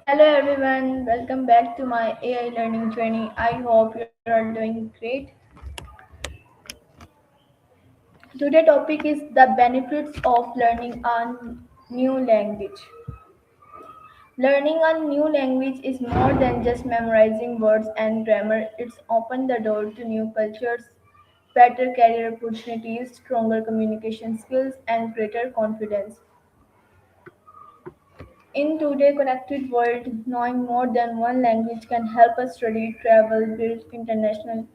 Hello everyone, welcome back to my AI learning journey. I hope you are doing great. Today's topic is the benefits of learning a new language. Learning a new language is more than just memorizing words and grammar. It's opened the door to new cultures, better career opportunities, stronger communication skills, and greater confidence. In today's connected world, knowing more than one language can help us study, travel, build international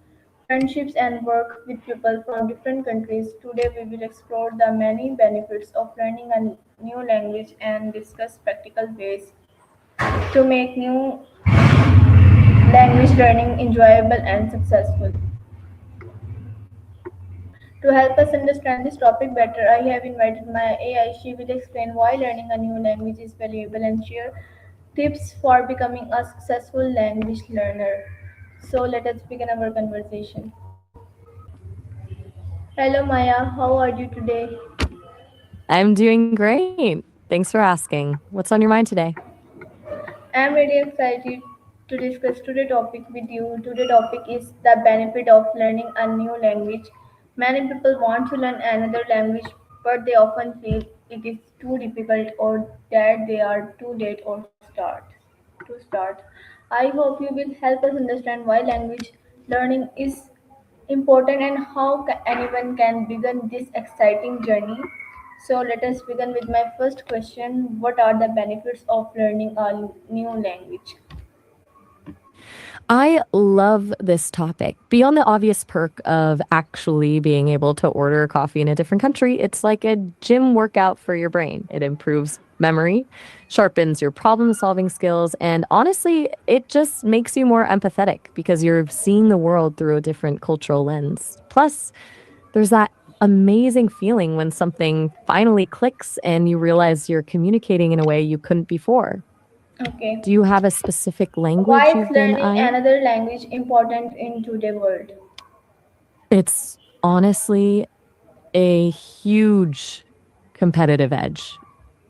friendships, and work with people from different countries. Today, we will explore the many benefits of learning a new language and discuss practical ways to make new language learning enjoyable and successful. To help us understand this topic better, I have invited my AI. She will explain why learning a new language is valuable and share tips for becoming a successful language learner. So let us begin our conversation. Hello Maya, how are you today? I'm doing great. Thanks for asking. What's on your mind today? I am really excited to discuss today's topic with you. Today's topic is the benefit of learning a new language. Many people want to learn another language, but they often feel it is too difficult or that they are too late or start. I hope you will help us understand why language learning is important and how anyone can begin this exciting journey. So let us begin with my first question. What are the benefits of learning a new language? I love this topic. Beyond the obvious perk of actually being able to order coffee in a different country, it's like a gym workout for your brain. It improves memory, sharpens your problem solving skills, and honestly, it just makes you more empathetic because you're seeing the world through a different cultural lens. Plus, there's that amazing feeling when something finally clicks and you realize you're communicating in a way you couldn't before. Okay. Do you have a specific Why language is you've been learning eyeing? another language important in today's world? It's honestly a huge competitive edge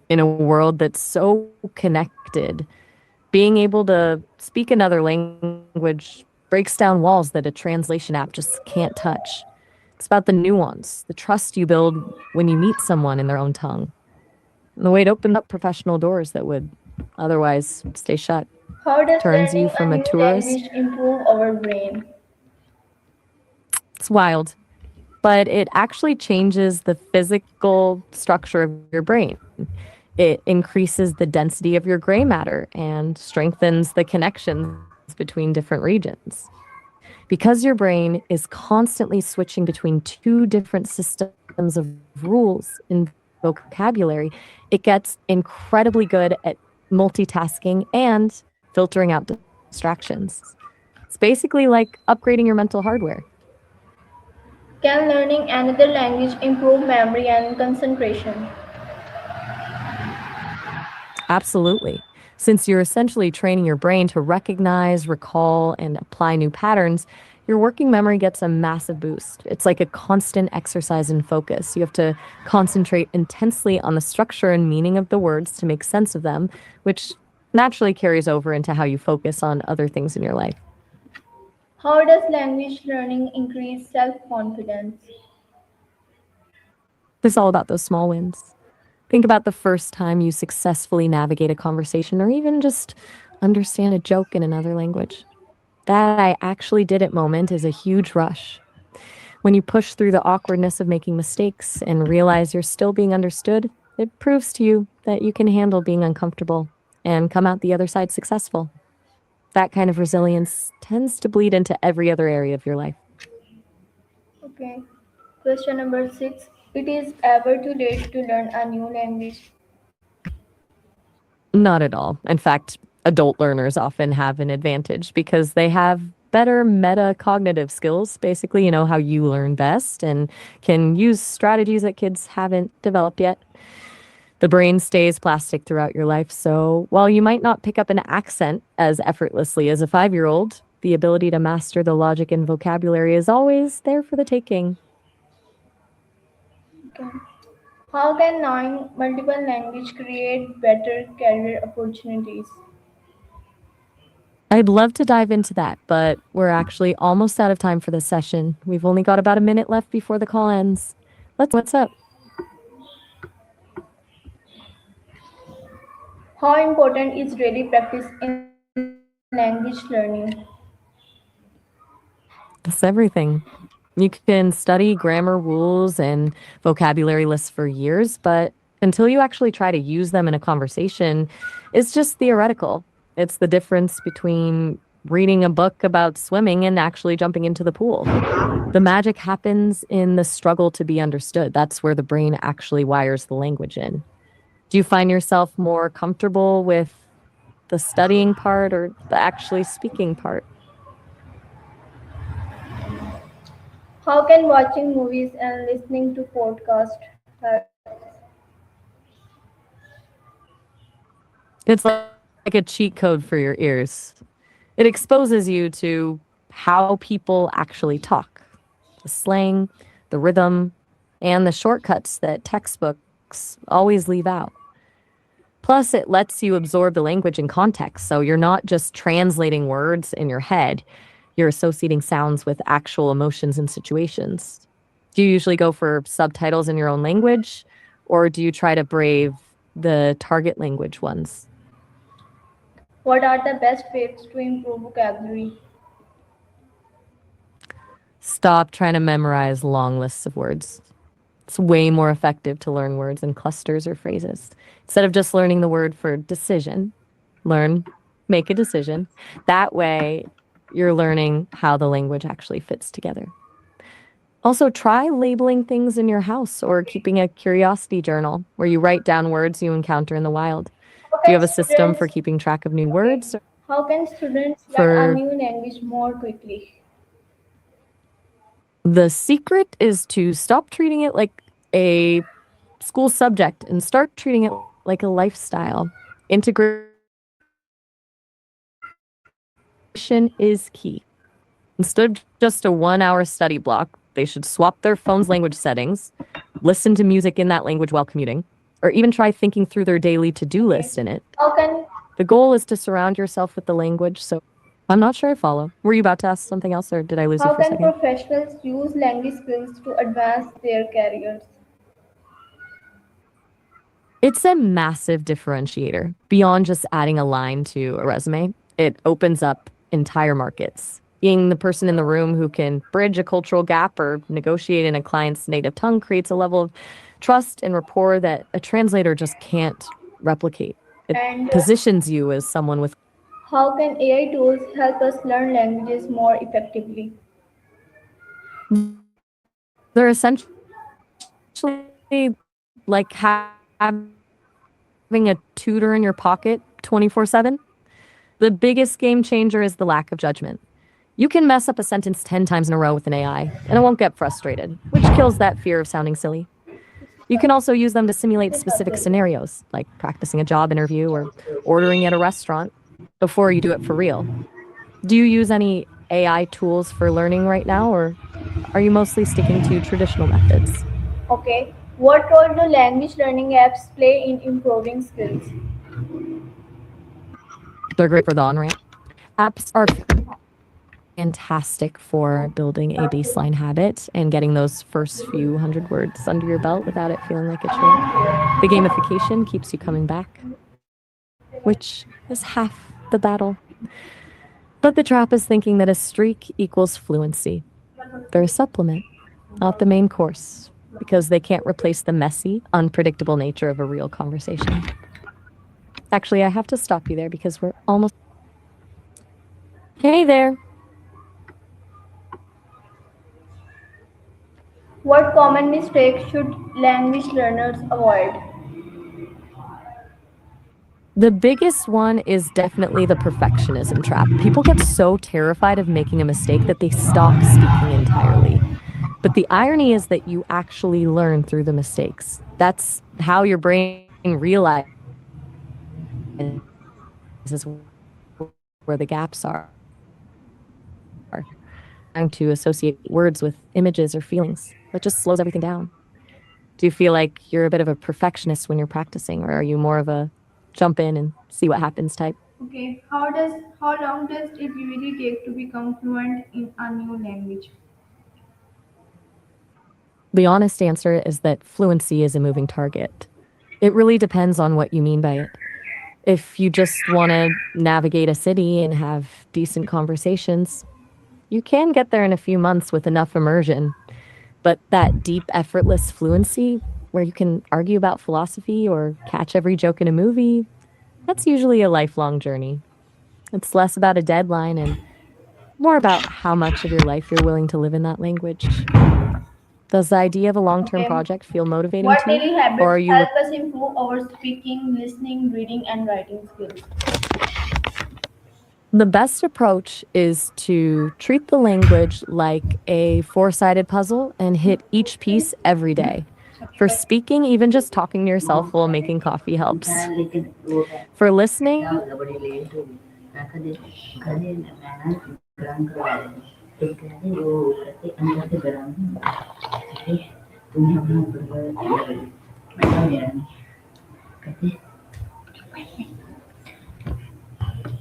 in a world that's so connected. Being able to speak another language breaks down walls that a translation app just can't touch. It's about the nuance, the trust you build when you meet someone in their own tongue, and the way it opens up professional doors that would otherwise stay shut. How does Turns you learning a from a new tourist. language improve our brain? It's wild, but it actually changes the physical structure of your brain. It increases the density of your gray matter and strengthens the connections between different regions. Because your brain is constantly switching between two different systems of rules in vocabulary, it gets incredibly good at multitasking and filtering out distractions. It's basically like upgrading your mental hardware. Can learning another language improve memory and concentration? Absolutely. Since you're essentially training your brain to recognize, recall, and apply new patterns, your working memory gets a massive boost. It's like a constant exercise in focus. You have to concentrate intensely on the structure and meaning of the words to make sense of them, which naturally carries over into how you focus on other things in your life. How does language learning increase self confidence? It's all about those small wins. Think about the first time you successfully navigate a conversation or even just understand a joke in another language. That I actually did it moment is a huge rush. When you push through the awkwardness of making mistakes and realize you're still being understood, it proves to you that you can handle being uncomfortable and come out the other side successful. That kind of resilience tends to bleed into every other area of your life. Okay. Question number 6. It is ever too late to learn a new language. Not at all. In fact, adult learners often have an advantage because they have better metacognitive skills, basically, how you learn best and can use strategies that kids haven't developed yet. The brain stays plastic throughout your life, so while you might not pick up an accent as effortlessly as a 5-year-old, the ability to master the logic and vocabulary is always there for the taking. Okay. How can knowing multiple language create better career opportunities? I'd love to dive into that, but we're actually almost out of time for this session. We've only got about a minute left before the call ends. What's up? How important is daily practice in language learning? It's everything. You can study grammar rules and vocabulary lists for years, but until you actually try to use them in a conversation, it's just theoretical. It's the difference between reading a book about swimming and actually jumping into the pool. The magic happens in the struggle to be understood. That's where the brain actually wires the language in. Do you find yourself more comfortable with the studying part or the actually speaking part? How can watching movies and listening to podcasts help? It's like a cheat code for your ears. It exposes you to how people actually talk, the slang, the rhythm, and the shortcuts that textbooks always leave out. Plus, it lets you absorb the language in context, so you're not just translating words in your head, you're associating sounds with actual emotions and situations. Do you usually go for subtitles in your own language, or do you try to brave the target language ones? What are the best ways to improve vocabulary? Stop trying to memorize long lists of words. It's way more effective to learn words in clusters or phrases. Instead of just learning the word for decision, make a decision. That way, you're learning how the language actually fits together. Also, try labeling things in your house or keeping a curiosity journal where you write down words you encounter in the wild. How Do you can have a system for students keeping track of new okay? words? How can students learn a For new language more quickly? the secret is to stop treating it like a school subject and start treating it like a lifestyle. Integration is key. Instead of just a 1 hour study block, they should swap their phone's language settings, listen to music in that language while commuting, or even try thinking through their daily to-do Okay. list in it. How can The goal is to surround yourself with the language. So I'm not sure I follow. Were you about to ask something else or did I lose you how for a can second? professionals use language skills to advance their careers? It's a massive differentiator. Beyond just adding a line to a resume, it opens up entire markets. Being the person in the room who can bridge a cultural gap or negotiate in a client's native tongue creates a level of trust and rapport that a translator just can't replicate. It And positions you as someone with. how can AI tools help us learn languages more effectively? They're essentially like having a tutor in your pocket 24/7. The biggest game changer is the lack of judgment. You can mess up a sentence 10 times in a row with an AI, and it won't get frustrated, which kills that fear of sounding silly. You can also use them to simulate specific scenarios, like practicing a job interview or ordering at a restaurant before you do it for real. Do you use any AI tools for learning right now, or are you mostly sticking to traditional methods? Okay. What role do language learning apps play in improving skills? They're great for the on ramp. Apps are fantastic for building a baseline habit and getting those first few hundred words under your belt without it feeling like a chore. The gamification keeps you coming back, which is half the battle. But the trap is thinking that a streak equals fluency. They're a supplement, not the main course, because they can't replace the messy, unpredictable nature of a real conversation. Actually, I have to stop you there because we're almost. Hey there. What common mistakes should language learners avoid? The biggest one is definitely the perfectionism trap. People get so terrified of making a mistake that they stop speaking entirely. But the irony is that you actually learn through the mistakes. That's how your brain realizes where the gaps are. Trying to associate words with images or feelings. That just slows everything down. Do you feel like you're a bit of a perfectionist when you're practicing, or are you more of a jump in and see what happens type? Okay, how long does it usually take to become fluent in a new language? The honest answer is that fluency is a moving target. It really depends on what you mean by it. If you just want to navigate a city and have decent conversations, you can get there in a few months with enough immersion. But that deep, effortless fluency, where you can argue about philosophy or catch every joke in a movie, that's usually a lifelong journey. It's less about a deadline and more about how much of your life you're willing to live in that language. Does the idea of a long-term Okay, project feel motivating what to you? daily Or habits are you help us improve our speaking, listening, reading, and writing skills? The best approach is to treat the language like a four-sided puzzle and hit each piece every day. For speaking, even just talking to yourself while making coffee helps. For listening,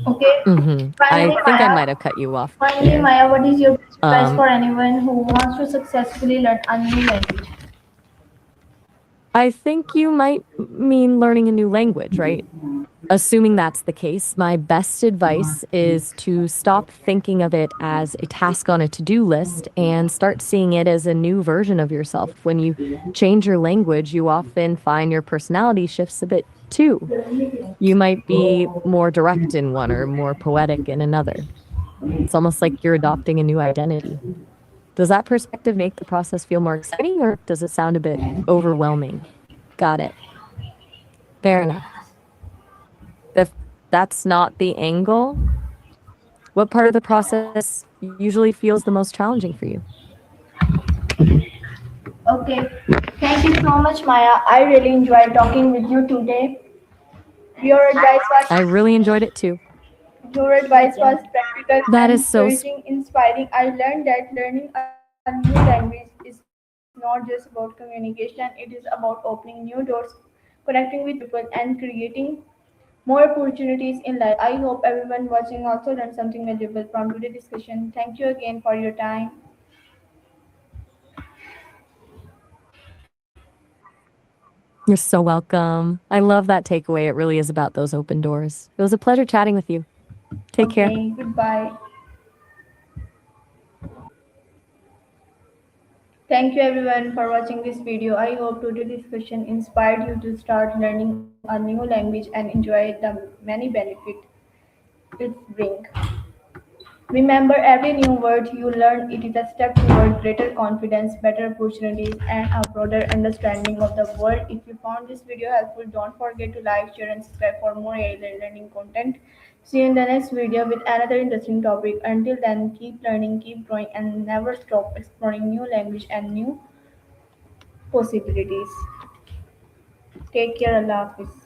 Okay, I finally, think I might Maya. have cut you off Finally, there. Maya, what is your best advice Um, for anyone who wants to successfully learn a new language? I think you might mean learning a new language, right? Assuming that's the case, my best advice is to stop thinking of it as a task on a to-do list and start seeing it as a new version of yourself. When you change your language, you often find your personality shifts a bit too. You might be more direct in one or more poetic in another. It's almost like you're adopting a new identity. Does that perspective make the process feel more exciting or does it sound a bit overwhelming? Got it. Fair enough. If that's not the angle, what part of the process usually feels the most challenging for you? Okay, thank you so much, Maya. I really enjoyed talking with you today. Your advice I was really enjoyed it too. your advice was practical That and is so encouraging, inspiring. I learned that learning a new language is not just about communication; it is about opening new doors, connecting with people, and creating more opportunities in life. I hope everyone watching also learned something valuable from today's discussion. Thank you again for your time. You're so welcome. I love that takeaway. It really is about those open doors. It was a pleasure chatting with you. Take care. Okay, goodbye. Thank you everyone for watching this video. I hope today's discussion inspired you to start learning a new language and enjoy the many benefits it brings. Remember, every new word you learn it is a step toward greater confidence, better opportunities, and a broader understanding of the world. If you found this video helpful, don't forget to like, share, and subscribe for more AI learning content. See you in the next video with another interesting topic. Until then, keep learning, keep growing, and never stop exploring new language and new possibilities. Take care, Allah Hafiz.